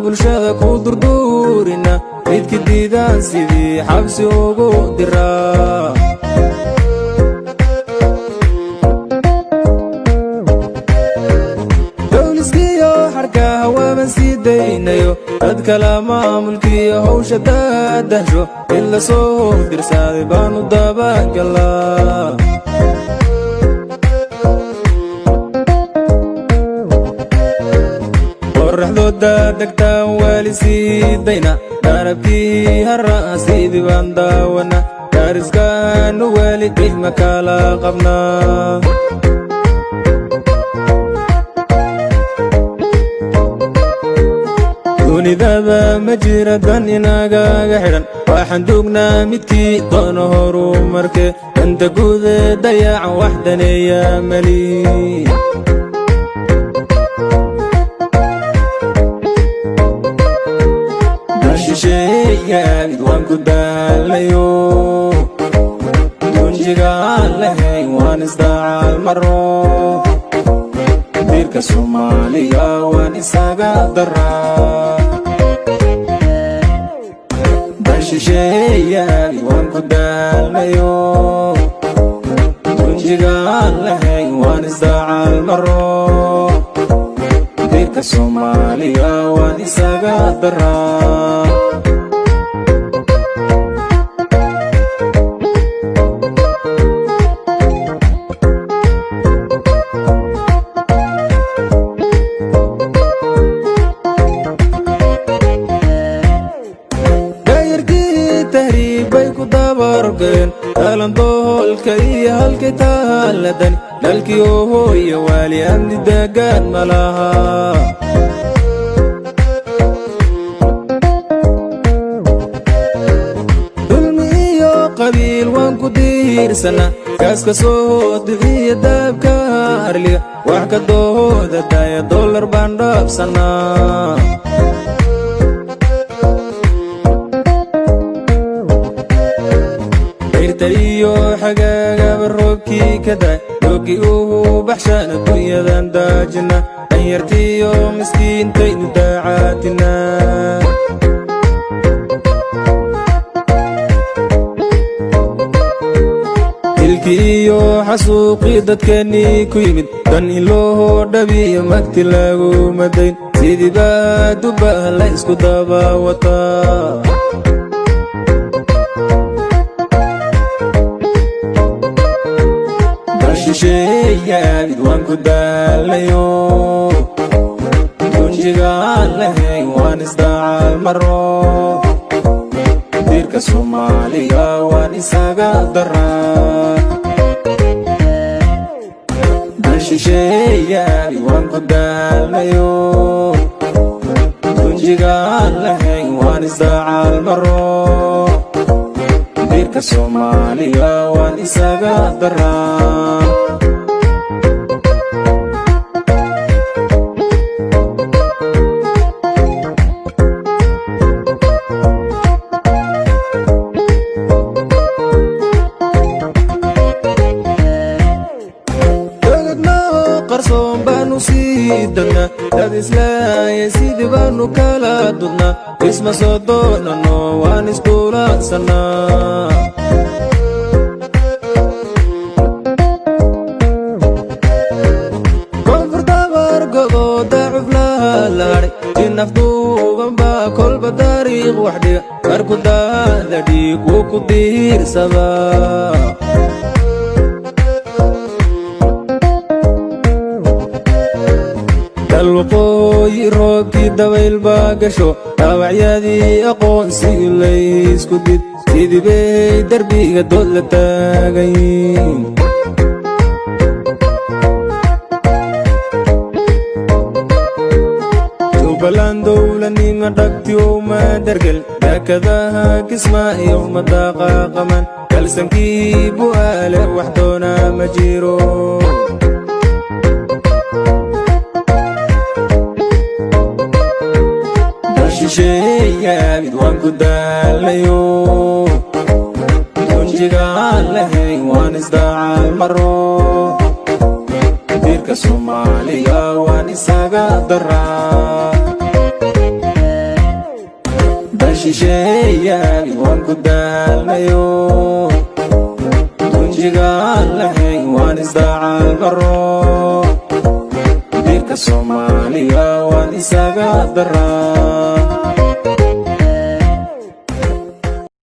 bulshada ku durduurina midki diidaan sidii xabsi ugu diraa dowliskiyo xarkaha waaban sii daynayo dad kala maamulkiyo hawsha daadahsho in la soo dirsaaday baanu dabagalaa qorraxdooda degtaan waali sii dayna darabkii harra'a sidii baan daawana daariskaanu waali dihma kala qabnaa dunidaba ma jira dan inagaga xidhan waxaan duugnaa midkii doono horu marke danta guude dayacan wax daneeya mali shisheeyaagid waan ku daalayo dunjigaan lahayn waan isdaacal maro diirka Soomaaliga waan isaga daraa shisheeyaagid waan ku daalayo dunjigaan lahayn waan isdaacal maro diirka Soomaaliga waan isaga daraa alandoolka iyo halkay taaladan dalkii hooyo waali amni degaan malaha dulmi iyo qabiil waan ku diirsana kaaska soo dixiya daabka arliga wax ka dooda daya dollar baan dhaabsanaa iyo xagaagaba roobkii ka daay doogii uu baxshaan adduunyadan daajina danyartiiyo miskiintaynu daacaatina dilkii iyo xasuuqii dadkeennii ku yimid dan in loo dhabiyo magti lagu madayn sidii baa dubah la isku daba wataa shisheeyaagid waan ku daalayo dunjigaan lahayn waan isdaacal maro diirka Soomaaliga waan isaga daraa shisheeyaagid waan ku daalayo dunjigaan lahayn waan isdaacal maro diirka Soomaaliga waan isaga daraa qarsoon baanu sii dagnaa dad islaaya sidii baanu kala dudnaa isma soo doonano waan isduulaadsanaa koonfurta bargodo dacuf laha laadhay jinafduuban baa kolba dariiq wax dhiga marku daada dhiig wuu ku diirsabaa dalwaqooyi roobkii dabayl baa gasho dhaawacyadii aqoonsigii laysku did sidii bay derbiga dood la taagayin jubbaland dowladnima dhagti uma dergel deekadaha kismaayo uma dhaqaaqaman kalsankii bu'aale wax doona ma jiro shisheeyaagid waan ku daalayo dunjigaan lahayn waan isdaacal maro diirka Soomaaliga waan isaga daraa dashisheeyaagi waan ku daalnayo dunjigaan lahayn waan isdaacal baro diirka Soomaaliga waan isaga daraa